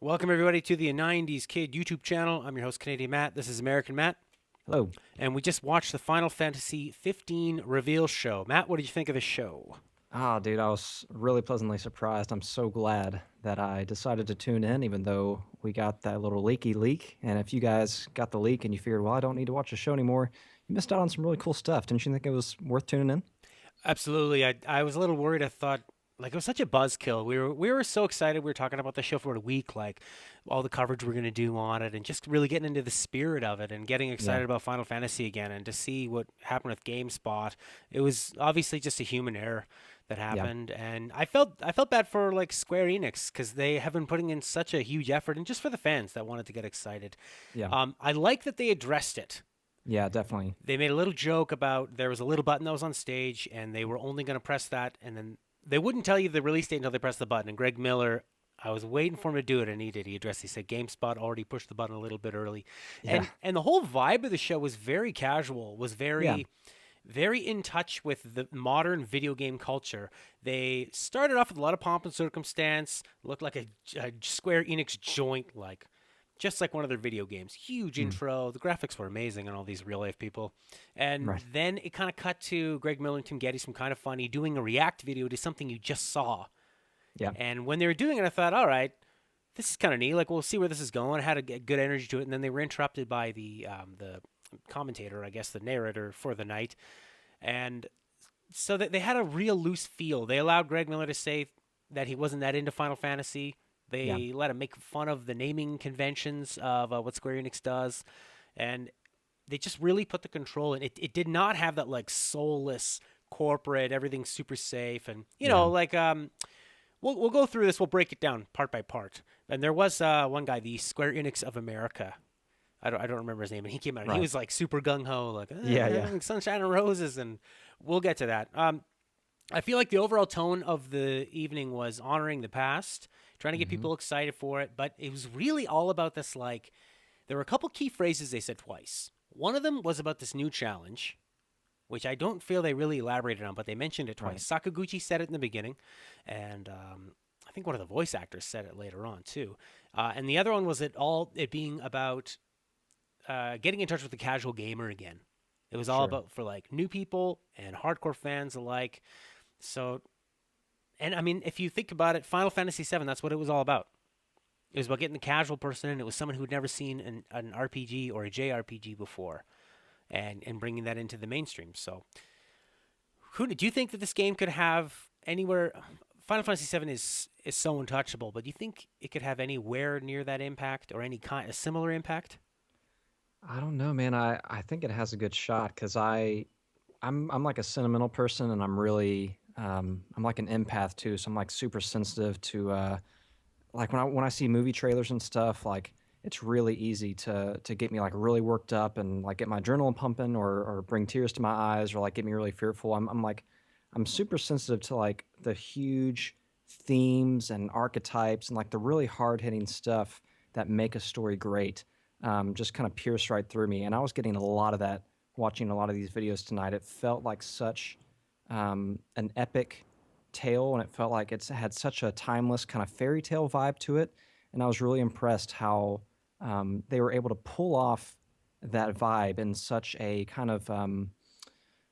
Welcome, everybody, to the 90s Kid YouTube channel. I'm your host, Canadian Matt. This is American Matt. Hello. And we just watched the Final Fantasy 15 reveal show. Matt, what did you think of the show? Dude, I was really pleasantly surprised. I'm so glad that I decided to tune in, even though we got that little leaky leak. And if you guys got the leak and you figured, well, I don't need to watch the show anymore, you missed out on some really cool stuff. Didn't you think it was worth tuning in? Absolutely. I was a little worried. I thought, like, it was such a buzzkill. We were so excited. We were talking about the show for a week, like all the coverage we're going to do on it, and just really getting into the spirit of it and getting Yeah. excited about Final Fantasy again. And to see what happened with GameSpot, it was obviously just a human error that Yeah. happened. And I felt bad for like Square Enix because they have been putting in such a huge effort, and just for the fans that wanted to get excited. Yeah. I like that they addressed it. Yeah, definitely. They made a little joke about there was a little button that was on stage, and they were only going to press that, and then they wouldn't tell you the release date until they pressed the button. And Greg Miller, I was waiting for him to do it, and he did. He addressed. He said GameSpot already pushed the button a little bit early, Yeah. and the whole vibe of the show was very casual. Was Yeah. very in touch with the modern video game culture. They started off with a lot of pomp and circumstance, looked like a Square Enix joint, like just like one of their video games. Huge Mm. intro. The graphics were amazing on all these real life people. And Right. then it kind of cut to Greg Miller and Tim Geddes from Kind of Funny doing a react video to something you just saw. Yeah. And when they were doing it, I thought, all right, this is kind of neat. Like, we'll see where this is going. It had a good energy to it. And then they were interrupted by the commentator, I guess the narrator for the night. And so that they had a real loose feel. They allowed Greg Miller to say that he wasn't that into Final Fantasy. Yeah. They let him make fun of the naming conventions of what Square Enix does, and they just really put the control in. It did not have that like soulless corporate everything's super safe and Yeah. like we'll go through this. We'll break it down part by part. And there was one guy, the Square Enix of America. I don't remember his name, and he came out and he Right. was like super gung ho, like Yeah. Yeah. sunshine and roses, and we'll get to that. I feel like the overall tone of the evening was honoring the past, trying to get Hmm. people excited for it, but it was really all about this. Like, there were a couple key phrases they said twice. One of them was about this new challenge, which I don't feel they really elaborated on, but they mentioned it Right. twice. Sakaguchi said it in the beginning, and I think one of the voice actors said it later on too. And the other one was it being about getting in touch with the casual gamer again. It was all Sure. about for like new people and hardcore fans alike. So, and I mean, if you think about it, Final Fantasy VII, that's what it was all about. It was about getting the casual person in. It was someone who'd never seen an RPG or a JRPG before, and bringing that into the mainstream. So, who do you think that this game could have anywhere? Final Fantasy VII is so untouchable, but do you think it could have anywhere near that impact or any kind a similar impact? I don't know, man. I think it has a good shot because I'm like a sentimental person, and I'm like an empath too. So I'm like super sensitive to like when I see movie trailers and stuff. Like it's really easy to get me like really worked up and like get my adrenaline pumping or bring tears to my eyes or like get me really fearful. I'm super sensitive to like the huge themes and archetypes and like the really hard hitting stuff that make a story great. Just kind of pierce right through me, and I was getting a lot of that watching a lot of these videos tonight. It felt like such an epic tale, and it felt like it's had such a timeless kind of fairy tale vibe to it. And I was really impressed how they were able to pull off that vibe in such a kind of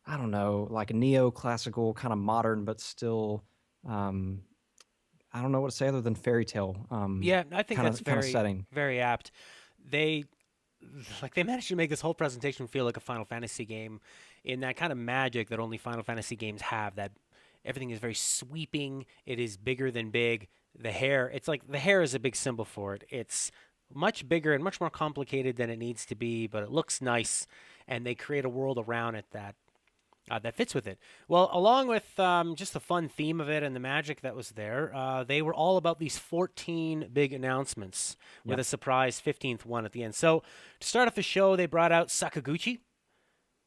I don't know, like neoclassical kind of modern, but still um, I don't know what to say other than fairy tale Yeah, I think that's kind of very setting. very apt. They they managed to make this whole presentation feel like a Final Fantasy game in that kind of magic that only Final Fantasy games have. That everything is very sweeping. It is bigger than big. The hair, it's like the hair is a big symbol for it. It's much bigger and much more complicated than it needs to be, but it looks nice, and they create a world around it that fits with it. Well, along with just the fun theme of it and the magic that was there, they were all about these 14 big announcements with Yeah. a surprise 15th one at the end. So to start off the show, they brought out Sakaguchi,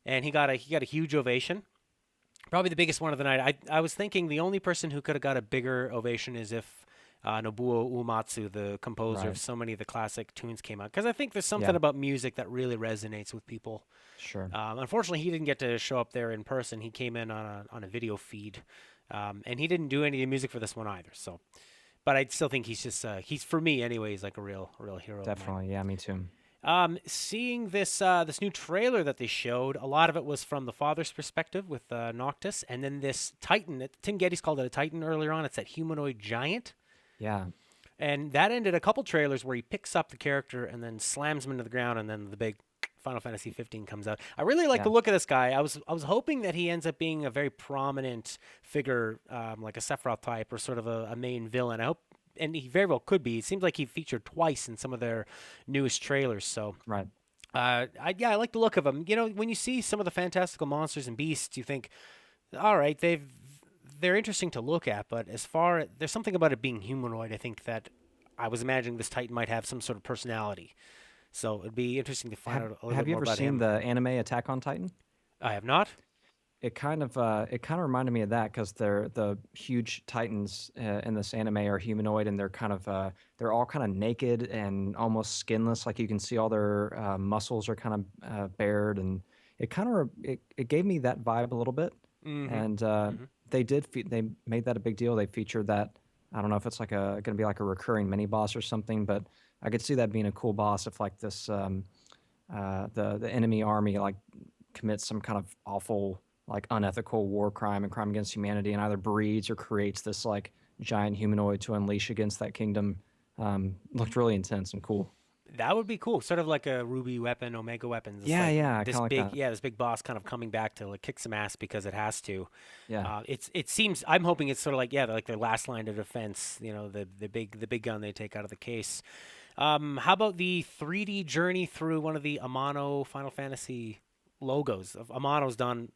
and he got a huge ovation. Probably the biggest one of the night. I was thinking the only person who could have got a bigger ovation is if Nobuo Uematsu, the composer of Right. so many of the classic tunes, came out. Because I think there's Yeah. something about music that really resonates with people. Sure. Unfortunately, he didn't get to show up there in person. He came in on a video feed, and he didn't do any of the music for this one either. So, but I still think he's just he's for me anyways like a real hero of mine. Definitely. Yeah, me too. Seeing this new trailer that they showed, a lot of it was from the father's perspective with Noctis, and then this Titan. Tim Geddes called it a Titan earlier on. It's that humanoid giant, Yeah. and that ended a couple trailers where he picks up the character and then slams him into the ground, and then the big Final Fantasy 15 comes out. I really like Yeah. the look of this guy. I was hoping that he ends up being a very prominent figure, like a Sephiroth type or sort of a main villain. I hope, and he very well could be. It seems like he featured twice in some of their newest trailers. So, Right. I like the look of him. You know, when you see some of the fantastical monsters and beasts, you think, all right, they're interesting to look at, but there's something about it being humanoid. I think that I was imagining this Titan might have some sort of personality. So it'd be interesting to find out a little Have bit you more ever about seen him. the anime Attack on Titan? I have not. It kind of reminded me of that because the huge titans in this anime are humanoid and they're all kind of naked and almost skinless. Like you can see all their muscles are kind of bared, and it gave me that vibe a little bit. Mm-hmm. And Mm-hmm. they made that a big deal. They featured that. I don't know if it's like a going to be like a recurring mini boss or something, but I could see that being a cool boss if like this the enemy army like commits some kind of awful like unethical war crime and crime against humanity and either breeds or creates this like giant humanoid to unleash against that kingdom. Looked really intense and cool. That would be cool. Sort of like a Ruby weapon, Omega weapons. It's like Yeah, kind this of like big, that. yeah, this big boss kind of coming back to like kick some ass because it has to. Yeah. It seems I'm hoping it's sort of like like their last line of defense. You know, the big gun they take out of the case. How about the 3D journey through one of the Amano Final Fantasy logos? Amano's done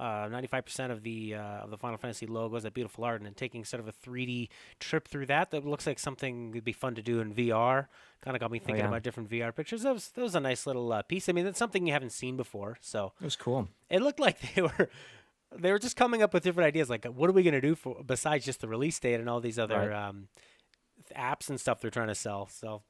95% of the Final Fantasy logos, that beautiful art, and then taking sort of a 3D trip through that. That looks like something would be fun to do in VR. Kind of got me Oh thinking yeah. about different VR pictures. That was a nice little piece. I mean, that's something you haven't seen before, so It was cool. it looked like they were just coming up with different ideas. Like, what are we gonna do for besides just the release date and all these other Right. apps and stuff they're trying to sell? So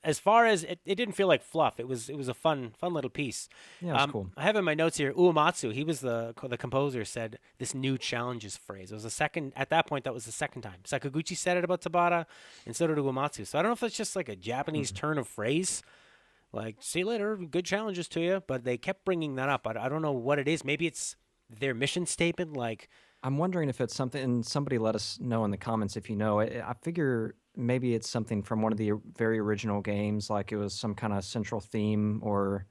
as far as it didn't feel like fluff. It was a fun little piece. Yeah, it was cool. I have in my notes here Uematsu. He was the composer. Said this new challenges phrase. It was the second at that point. That was the second time Sakaguchi said it about Tabata, and so did Uematsu. So I don't know if that's just like a Japanese Hmm. turn of phrase. Like, see you later, good challenges to you. But they kept bringing that up. I don't know what it is. Maybe it's their mission statement. Like, I'm wondering if it's something, and somebody let us know in the comments if you know. I figure maybe it's something from one of the very original games, like it was some kind of central theme or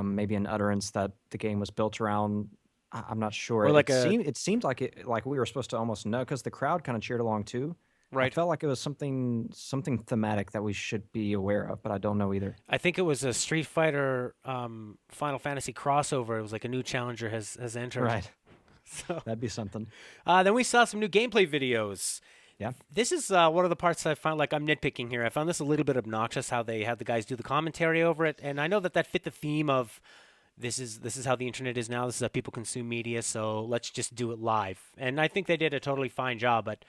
maybe an utterance that the game was built around. I'm not sure. or like a It seemed like like we were supposed to almost know because the crowd kind of cheered along too. I right. felt like it was something thematic that we should be aware of, but I don't know either. I think it was a Street Fighter Final Fantasy crossover. It was like a new challenger has entered. Right. So That'd be something. then we saw some new gameplay videos. Yeah. This is one of the parts I found like I'm nitpicking here. I found this a little bit obnoxious how they had the guys do the commentary over it, and I know that fit the theme of this is how the internet is now. This is how people consume media. So let's just do it live. And I think they did a totally fine job. But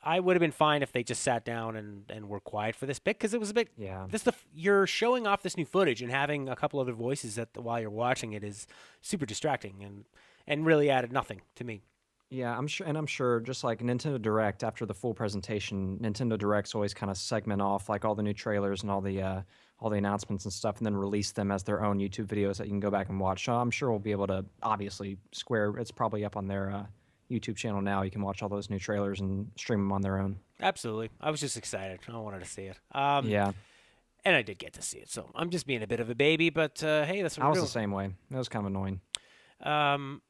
I would have been fine if they just sat down and were quiet for this bit because it was a bit. Yeah. You're showing off this new footage and having a couple other voices while you're watching it is super distracting and really added nothing to me. Yeah, I'm sure just like Nintendo Direct after the full presentation, Nintendo Directs always kind of segment off like all the new trailers and all the announcements and stuff and then release them as their own YouTube videos that you can go back and watch. So I'm sure we'll be able to obviously Square it's probably up on their YouTube channel now. You can watch all those new trailers and stream them on their own. Absolutely. I was just excited. I wanted to see it. Yeah, And I did get to see it. So I'm just being a bit of a baby, but hey, that's what I we're was the doing. same way. It was kind of annoying. Um,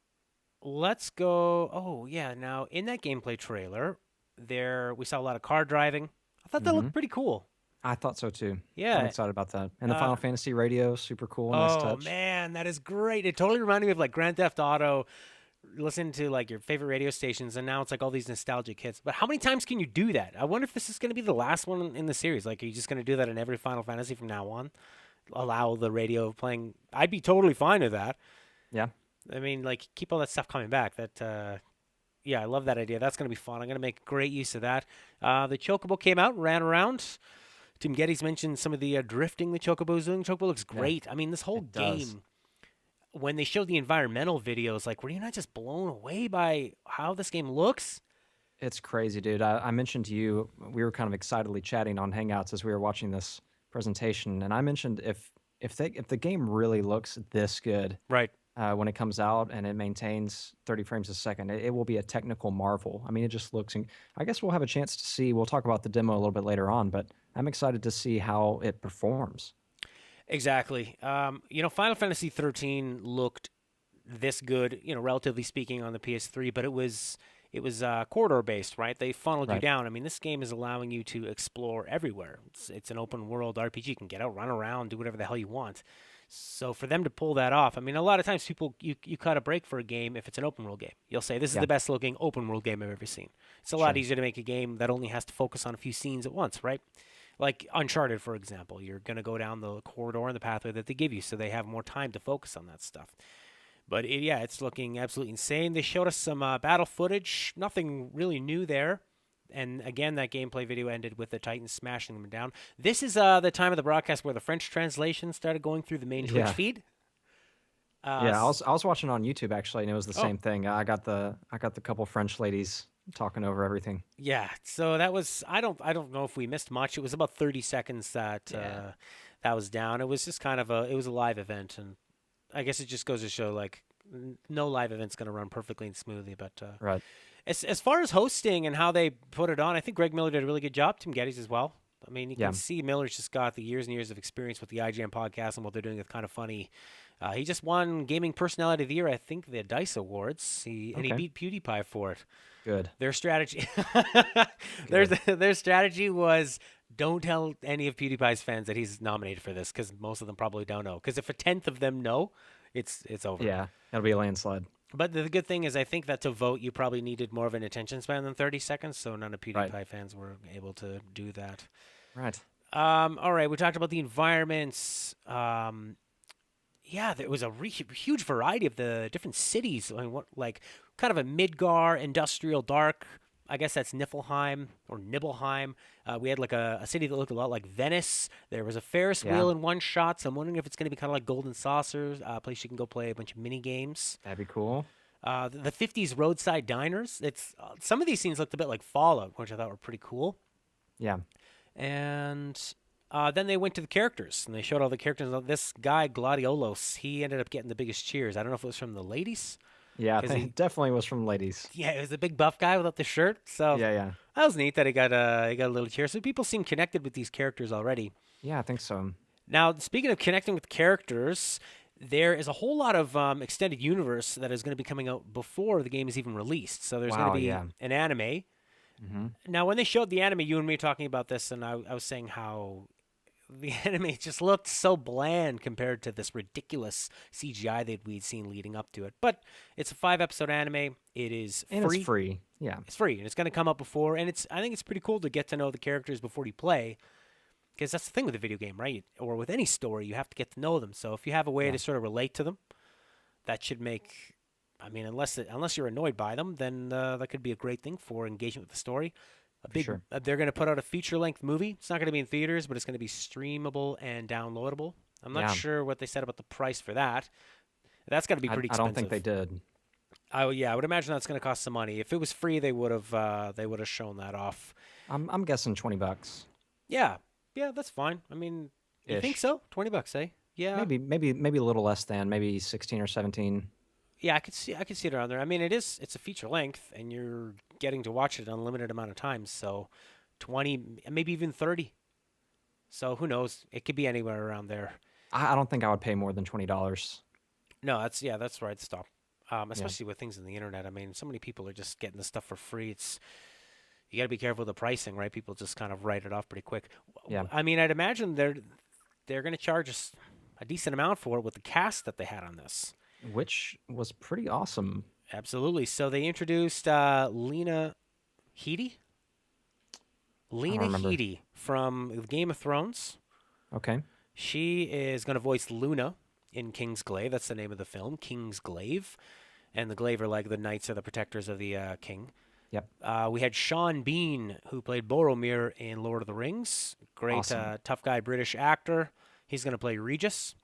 let's go. Oh, yeah. Now, in that gameplay trailer, we saw a lot of car driving. I thought that Hmm. looked pretty cool. I thought so too. I'm Yeah. excited about that. And the Uh, Final Fantasy radio, super cool, nice oh, touch. man, that is great. It totally reminded me of like Grand Theft Auto. Listen to like your favorite radio stations, and now it's like all these nostalgic hits. But how many times can you do that? I wonder if this is going to be the last one in the series. Like, are you just going to do that in every Final Fantasy from now on? Allow the radio playing? I'd be totally fine with that. Yeah. I mean, like, keep all that stuff coming back. Yeah, I love that idea. That's going to be fun. I'm going to make great use of that. The Chocobo came out, ran around. Tim Geddes mentioned some of the drifting the Chocobo is doing. Chocobo looks Yeah, great. I mean, this whole it does. game, when they showed the environmental videos, like, were you not just blown away by how this game looks? It's crazy, dude. I mentioned to you we were kind of excitedly chatting on Hangouts as we were watching this presentation, and I mentioned if the game really looks this good Right. when it comes out and it maintains 30 frames a second, it will be a technical marvel. I mean, it just looks. I guess we'll have a chance to see. We'll talk about the demo a little bit later on, but I'm excited to see how it performs. Exactly. Final Fantasy 13 looked this good, relatively speaking, on the PS3, but it was corridor based, right? They funneled you Right. down. I mean, this game is allowing you to explore everywhere. It's an open world RPG. You can get out, run around, do whatever the hell you want. So for them to pull that off, I mean, a lot of times people you cut a break for a game if it's an open world game. You'll say this is Yeah. the best looking open world game I've ever seen. It's a lot Sure. easier to make a game that only has to focus on a few scenes at once, right? Like Uncharted, for example, you're going to go down the corridor and the pathway that they give you, so they have more time to focus on that stuff. But yeah, it's looking absolutely insane. They showed us some battle footage, nothing really new there. And again, that gameplay video ended with the Titans smashing them down. This is the time of the broadcast where the French translation started going through the main Twitch Yeah. feed. Yeah. I was watching on YouTube actually, and it was the Oh, same thing. I got the couple French ladies talking over everything. yeah. So that was I don't know if we missed much. It was about 30 seconds that Yeah. that was down. It was just kind of a live event, and I guess it just goes to show like no live event's going to run perfectly and smoothly. But Right. as far as hosting and how they put it on, I think Greg Miller did a really good job. Tim Geddes as well. I mean, you can Yeah. see Miller's just got the years and years of experience with the IGN podcast and what they're doing with Kind of Funny. He just won Gaming Personality of the Year, I think, the Dice Awards. And he Okay. beat PewDiePie for it. Good. Their strategy, Good. their strategy was don't tell any of PewDiePie's fans that he's nominated for this because most of them probably don't know. Because if a tenth of them know, it's over. Yeah. It'll be a landslide. But the good thing is, I think that to vote, you probably needed more of an attention span than 30 seconds, so none of Right. PewDiePie fans were able to do that. Right. All right, we talked about the environments. Yeah, there was a huge variety of the different cities. I mean, like kind of a Midgar, industrial, dark. I guess that's Niflheim or Nibelheim. We had like a city that looked a lot like Venice. There was a Ferris Yeah. wheel in one shot, so I'm wondering if it's going to be kind of like Golden Saucers, a place you can go play a bunch of mini games. That'd be cool. The 50s roadside diners. It's some of these scenes looked a bit like Fallout, which I thought were pretty cool. Yeah. And then they went to the characters, and they showed all the characters. This guy Gladiolos, he ended up getting the biggest cheers. I don't know if it was from the ladies, Yeah. I because think he, it definitely was from ladies. yeah, it was a big buff guy without the shirt. So Yeah. Yeah. that was neat that he got a little cheer. So people seem connected with these characters already. Yeah. I think so. Now, speaking of connecting with characters, there is a whole lot of extended universe that is going to be coming out before the game is even released. So there's going Wow. to be Yeah. an anime. Hmm. Now, when they showed the anime, you and me were talking about this, and I was saying how the anime just looked so bland compared to this ridiculous CGI that we'd seen leading up to it. But it's a 5 episode anime. It is And free. it's free. Yeah. It's free, and it's going to come up before. And I think it's pretty cool to get to know the characters before you play, because that's the thing with a video game, right? Or with any story, you have to get to know them. So if you have a way Yeah. to sort of relate to them, that should make. I mean, unless you're annoyed by them, then that could be a great thing for engagement with the story. For sure. They're going to put out a feature-length movie. It's not going to be in theaters, but it's going to be streamable and downloadable. I'm not Yeah. sure what they said about the price for that. That's got to be pretty I expensive. don't think they did. Yeah, I would imagine that's going to cost some money. If it was free, they would have shown that off. I'm guessing $20 Yeah, yeah, that's fine. I mean, you think ish. so? $20, eh? Yeah, Maybe a little less than maybe 16 or 17. yeah, I could see it around there. I mean, it's a feature length, and you're getting to watch it an unlimited amount of times. So, 20, maybe even 30. So who knows? It could be anywhere around there. I don't think I would pay more than $20. No, that's right. Stop. Yeah. Especially with things in the internet. I mean, so many people are just getting this stuff for free. You got to be careful with the pricing, right? People just kind of write it off pretty quick. Yeah. I mean, I'd imagine they're going to charge us a decent amount for it with the cast that they had on this. Which was pretty awesome. Absolutely. So they introduced Lena Headey. I don't Lena remember. Headey from Game of Thrones. Okay. She is going to voice Luna in Kingsglaive. That's the name of the film, Kingsglaive. And the Glaive are like the knights or the protectors of the king. Yep. We had Sean Bean, who played Boromir in Lord of the Rings. Great Awesome. tough guy British actor. He's going to play Regis.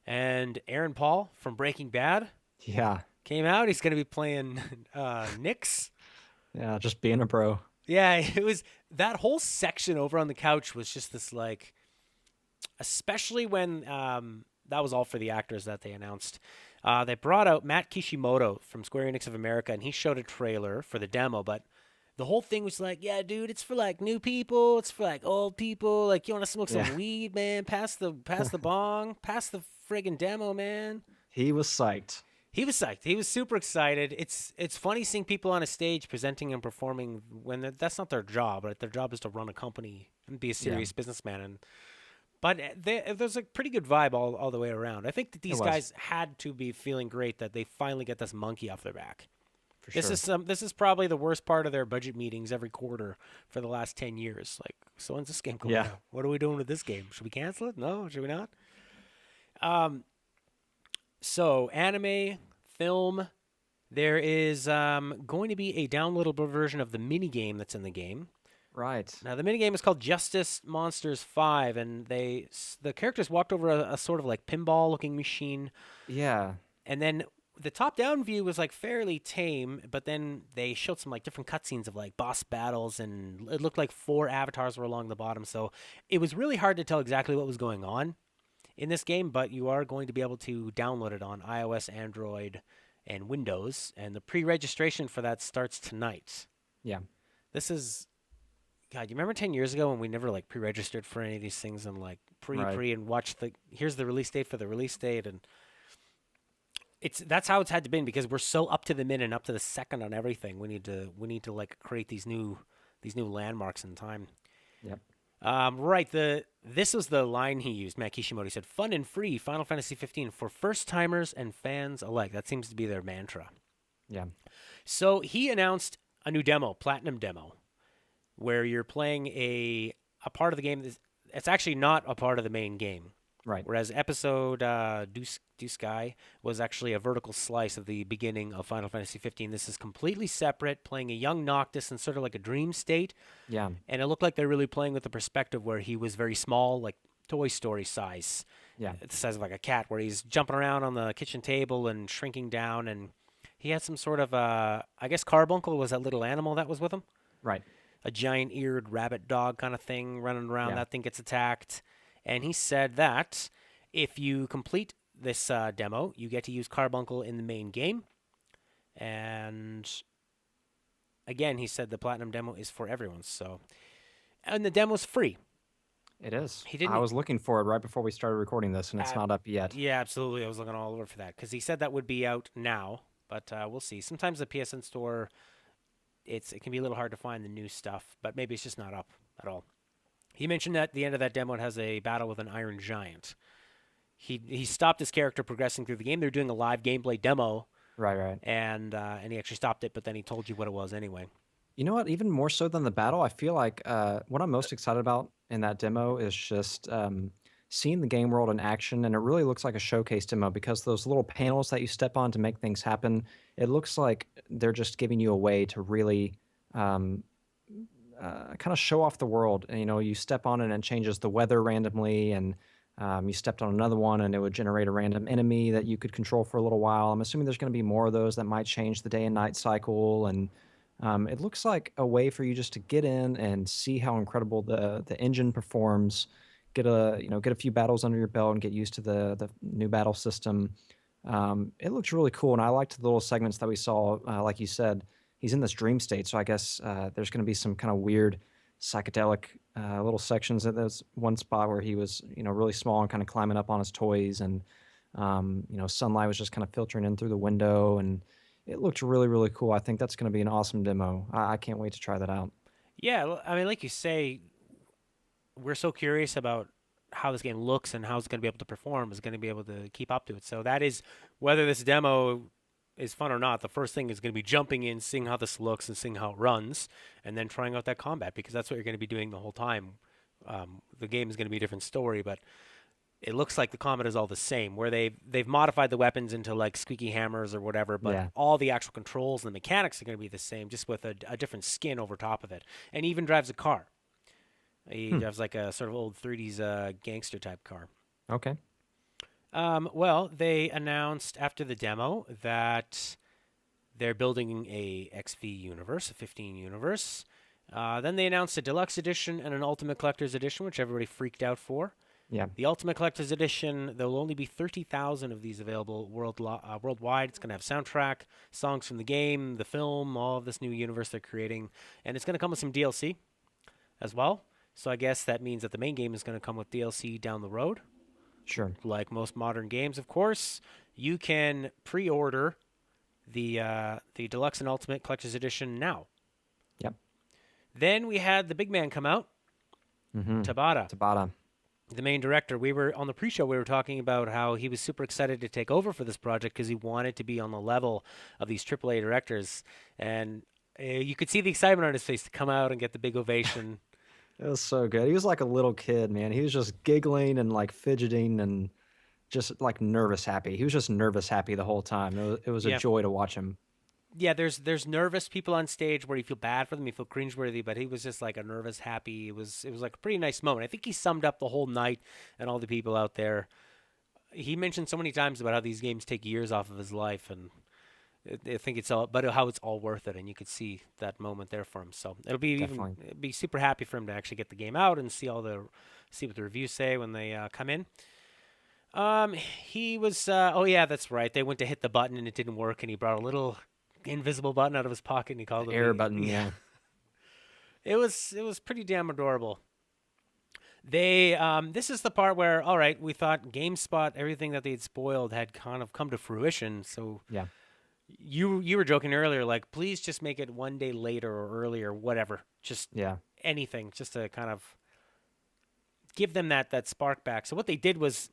And Aaron Paul from Breaking Bad Yeah. came out. He's going to be playing Nix. Yeah, just being a bro. Yeah, it was that whole section over on the couch was just this like, especially when that was all for the actors that they announced. They brought out Matt Kishimoto from Square Enix of America, and he showed a trailer for the demo. But the whole thing was like, yeah, dude, it's for like new people, it's for like old people. Like, you want to smoke Yeah. some weed, man? Pass the bong, pass the friggin' demo, man. He was psyched. He was psyched. He was super excited. It's funny seeing people on a stage presenting and performing when that's not their job. Right? Their job is to run a company and be a Yeah, serious businessman. But there's a pretty good vibe all the way around. I think that it these was guys had to be feeling great that they finally get this monkey off their back. for This is sure. this is probably the worst part of their budget meetings every quarter for the last 10 years. Like, so when's this game coming Yeah. out? What are we doing with this game? Should we cancel it? No, should we not? Um, so anime, film, there is going to be a downloadable version of the mini game that's in the game. Right. Now the minigame is called Justice Monsters 5, and the characters walked over a sort of like pinball looking machine, Yeah. and then the top down view was like fairly tame, but then they showed some like different cutscenes of like boss battles, and it looked like 4 avatars were along the bottom, so it was really hard to tell exactly what was going on in this game, but you are going to be able to download it on iOS, Android, and Windows, and the pre-registration for that starts tonight. Yeah. This is God, you remember 10 years ago when we never like pre-registered for any of these things and like Right. pre and watched here's the release date for the release date, and that's how it's had to been because we're so up to the minute and up to the second on everything. We need to like create these new landmarks in time. Yep. Right. This was the line he used. Matt Kishimoto, he said, "Fun and free, Final Fantasy 15 for first timers and fans alike." That seems to be their mantra. Yeah. So he announced a new demo, Platinum demo, where you're playing a part of the game. It's actually not a part of the main game. Right. Whereas episode Do Sky was actually a vertical slice of the beginning of Final Fantasy 15. This is completely separate, playing a young Noctis in sort of like a dream state. Yeah. And it looked like they're really playing with the perspective where he was very small, like Toy Story size, Yeah. the size of like a cat, where he's jumping around on the kitchen table and shrinking down. And he had some sort of, I guess Carbuncle was that little animal that was with him, Right. a giant eared rabbit dog kind of thing running around. Yeah. That thing gets attacked. And he said that if you complete this demo, you get to use Carbuncle in the main game. And again, he said the Platinum demo is for everyone. So, and the demo's free. It is. He I didn't. was looking for it right before we started recording this, and it's Uh, not up yet. yeah, absolutely. I was looking all over for that because he said that would be out now, but we'll see. Sometimes the PSN store, it can be a little hard to find the new stuff, but maybe it's just not up at all. He mentioned that at the end of that demo, it has a battle with an Iron Giant. He stopped his character progressing through the game. They're doing a live gameplay demo, Right. Right. and he actually stopped it, but then he told you what it was anyway. You know what? Even more so than the battle, I feel like what I'm most excited about in that demo is just seeing the game world in action, and it really looks like a showcase demo because those little panels that you step on to make things happen, it looks like they're just giving you a way to really um, kind of show off the world. And, you know, you step on it and it changes the weather randomly, and you stepped on another one and it would generate a random enemy that you could control for a little while. I'm assuming there's going to be more of those that might change the day and night cycle, and it looks like a way for you just to get in and see how incredible the engine performs. Get a few battles under your belt and get used to the new battle system. It looks really cool, and I liked the little segments that we saw. Like you said, he's in this dream state, so I guess there's going to be some kind of weird psychedelic little sections. There's one spot where he was, really small and kind of climbing up on his toys, and sunlight was just kind of filtering in through the window, and it looked really, really cool. I think that's going to be an awesome demo. I can't wait to try that out. Yeah, I mean, like you say, we're so curious about how this game looks and how it's going to be able to perform, is going to be able to keep up to it. So that is whether this demo is fun or not. The first thing is going to be jumping in, seeing how this looks, and seeing how it runs, and then trying out that combat because that's what you're going to be doing the whole time. The game is going to be a different story, but it looks like the combat is all the same. Where they've modified the weapons into like squeaky hammers or whatever, but Yeah. all the actual controls and the mechanics are going to be the same, just with a different skin over top of it. And he even drives a car. He Hmm. drives like a sort of old 30s gangster type car. Okay. Well, they announced after the demo that They're building a XV universe, a 15 universe. Then they announced a deluxe edition and an ultimate collector's edition, which everybody freaked out for. Yeah. The ultimate collector's edition, there will only be 30,000 of these available worldwide. It's going to have soundtrack, songs from the game, the film, all of this new universe they're creating, and it's going to come with some DLC as well. So I guess that means that the main game is going to come with DLC down the road. Sure. Like most modern games, of course. You can pre-order the deluxe and ultimate collector's edition now. Yep. Then we had the big man come out, Tabata. Tabata. The main director. We were on the pre-show. We were talking about how he was super excited to take over for this project because he wanted to be on the level of these AAA directors, and you could see the excitement on his face to come out and get the big ovation. It was so good. He was like a little kid, man. He was just giggling and like fidgeting and just like nervous happy. He was just nervous happy the whole time. It was a Yeah. joy to watch him. Yeah, there's nervous people on stage where you feel bad for them, you feel cringeworthy, but he was just like a nervous, happy. It was like a pretty nice moment. I think he summed up the whole night and all the people out there. He mentioned so many times about how these games take years off of his life, and I think it's all, but how it's all worth it, and you could see that moment there for him. So Definitely. it'd be super happy for him to actually get the game out and see what the reviews say when they come in. He was oh yeah, that's right. They went to hit the button and it didn't work, and he brought a little invisible button out of his pocket and he called it Air button, yeah. It was pretty damn adorable. They this is the part where, all right, we thought GameSpot, everything that they'd spoiled had kind of come to fruition. So Yeah. you were joking earlier, like, please just make it one day later or earlier, whatever. Just Yeah. anything, just to kind of give them that spark back. So what they did was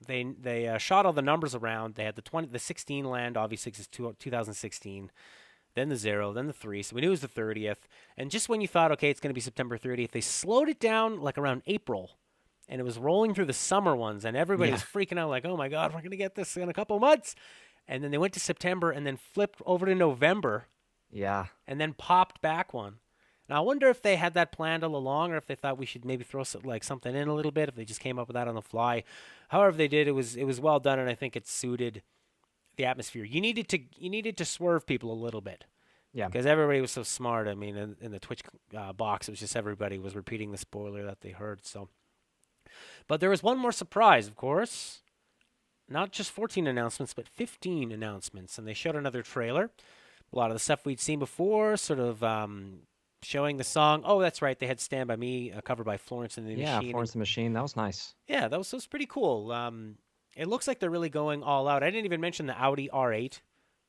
they shot all the numbers around. They had the 16 land, obviously, 'cause it's 2016. Then the 0, then the 3. So we knew it was the 30th. And just when you thought, okay, it's going to be September 30th, they slowed it down like around April. And it was rolling through the summer ones. And everybody was freaking out like, oh, my God, we're going to get this in a couple months. And then they went to September and then flipped over to November Yeah. and then popped back one. Now, I wonder if they had that planned all along or if they thought we should maybe throw something in a little bit, if they just came up with that on the fly. However they did, it was well done, and I think it suited the atmosphere. You needed to swerve people a little bit. Yeah. Because everybody was so smart. I mean, in the Twitch box, it was just everybody was repeating the spoiler that they heard. So, but there was one more surprise, of course. Not just 14 announcements, but 15 announcements, and they showed another trailer. A lot of the stuff we'd seen before, sort of showing the song. Oh, that's right, they had "Stand by Me," covered by Florence and the Yeah, Machine. Florence and the Machine. That was nice. Yeah, that was pretty cool. It looks like they're really going all out. I didn't even mention the Audi R8.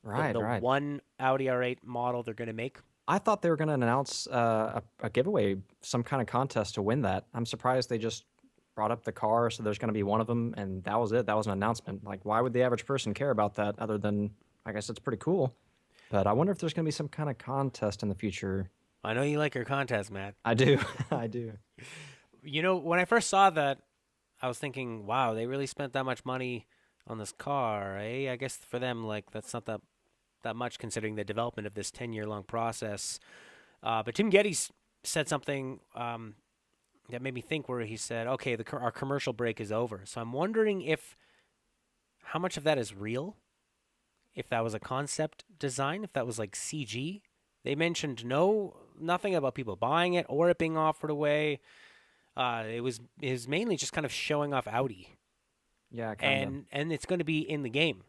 Right, the right. one Audi R8 model they're going to make. I thought they were going to announce a giveaway, some kind of contest to win that. I'm surprised they just brought up the car, so there's going to be one of them, and that was it. That was an announcement. Like, why would the average person care about that other than, I guess it's pretty cool. But I wonder if there's going to be some kind of contest in the future. I know you like your contest, Matt. I do. I do. You know, when I first saw that, I was thinking, wow, they really spent that much money on this car, eh? I guess for them, like, that's not that much considering the development of this 10-year-long process. But Tim Geddes said something that made me think, where he said, okay, our commercial break is over. So I'm wondering how much of that is real, if that was a concept design, if that was like CG. They mentioned nothing about people buying it or it being offered away. It was mainly just kind of showing off Audi. Yeah, kind of. And it's going to be in the game.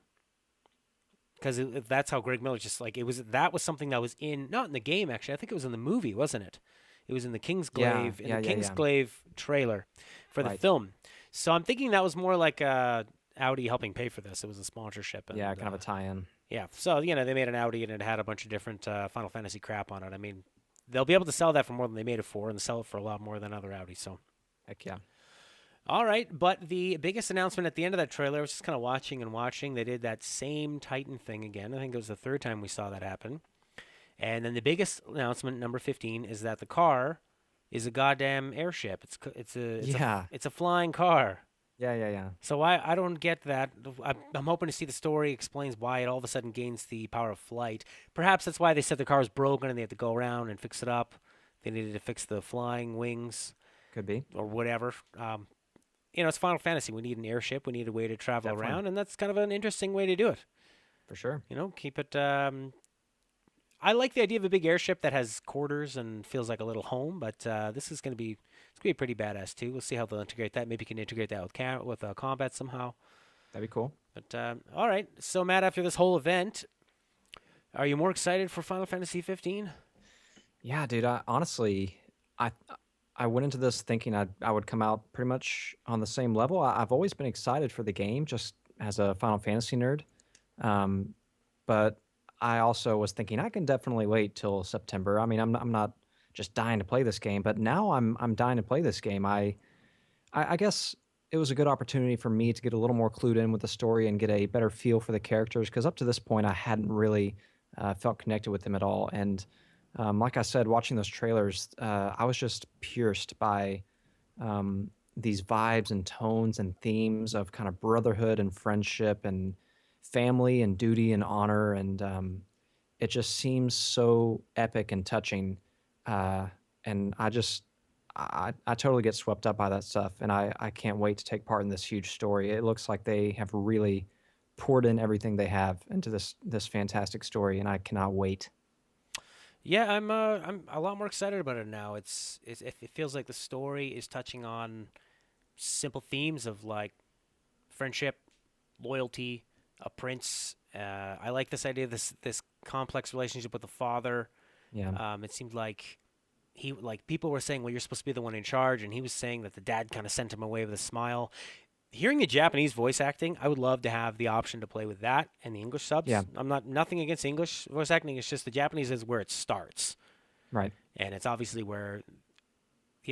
Because that's how Greg Miller that was something that was not in the game, actually. I think it was in the movie, wasn't it? It was in the Kingsglaive, Kingsglaive trailer for the film. So I'm thinking that was more like Audi helping pay for this. It was a sponsorship. And, kind of a tie-in. Yeah, so, they made an Audi and it had a bunch of different Final Fantasy crap on it. I mean, they'll be able to sell that for more than they made it for, and sell it for a lot more than other Audis, so. Heck yeah. All right, but the biggest announcement at the end of that trailer, I was just kind of watching. They did that same Titan thing again. I think it was the third time we saw that happen. And then the biggest announcement, number 15, is that the car is a goddamn airship. It's a flying car. Yeah. So I don't get that. I'm hoping to see the story explains why it all of a sudden gains the power of flight. Perhaps that's why they said the car was broken and they had to go around and fix it up. They needed to fix the flying wings. Could be. Or whatever. It's Final Fantasy. We need an airship. We need a way to travel Definitely. around, and that's kind of an interesting way to do it. For sure. Keep it I like the idea of a big airship that has quarters and feels like a little home, but this is going to be it's going to be pretty badass too. We'll see how they'll integrate that. Maybe you can integrate that with combat somehow. That'd be cool. But all right, so Matt, after this whole event, are you more excited for Final Fantasy 15? Yeah, dude. Honestly, I I went into this thinking I would come out pretty much on the same level. I've always been excited for the game, just as a Final Fantasy nerd. Um, but I also was thinking I can definitely wait till September. I mean, I'm not just dying to play this game, but now I'm dying to play this game. I guess it was a good opportunity for me to get a little more clued in with the story and get a better feel for the characters because up to this point I hadn't really felt connected with them at all. And like I said, watching those trailers, I was just pierced by these vibes and tones and themes of kind of brotherhood and friendship and family and duty and honor. And it just seems so epic and touching. Uh, and I totally get swept up by that stuff. And I can't wait to take part in this huge story. It looks like they have really poured in everything they have into this fantastic story. And I cannot wait. Yeah, I'm a lot more excited about it now. It feels like the story is touching on simple themes of like friendship, loyalty, a prince. I like this idea of this complex relationship with the father. Yeah. It seemed like people were saying, well, you're supposed to be the one in charge, and he was saying that the dad kind of sent him away with a smile. Hearing the Japanese voice acting, I would love to have the option to play with that and the English subs. Yeah. I'm not nothing against English voice acting. It's just the Japanese is where it starts, Right. and it's obviously where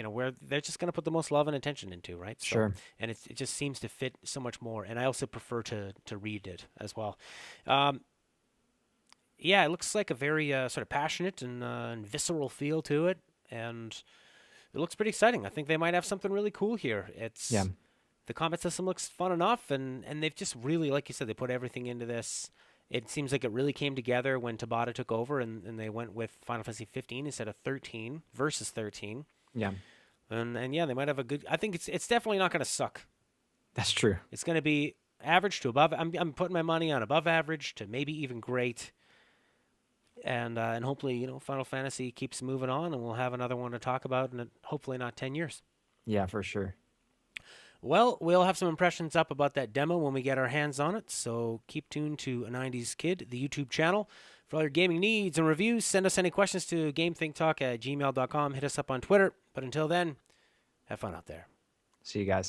where they're just going to put the most love and attention into, right? So, Sure. and it just seems to fit so much more. And I also prefer to read it as well. Um, yeah, it looks like a very sort of passionate and visceral feel to it, and it looks pretty exciting. I think they might have something really cool here. Yeah. The combat system looks fun enough, and they've just really, like you said, they put everything into this. It seems like it really came together when Tabata took over, and they went with Final Fantasy 15 instead of 13 versus 13. Yeah. And yeah, they might have a good. I think it's definitely not going to suck. That's true. It's going to be average to above. I'm putting my money on above average to maybe even great. And hopefully Final Fantasy keeps moving on, and we'll have another one to talk about in hopefully not 10 years. Yeah, for sure. Well, we'll have some impressions up about that demo when we get our hands on it, so keep tuned to A 90s Kid, the YouTube channel. For all your gaming needs and reviews, send us any questions to gamethinktalk@gmail.com. Hit us up on Twitter. But until then, have fun out there. See you guys.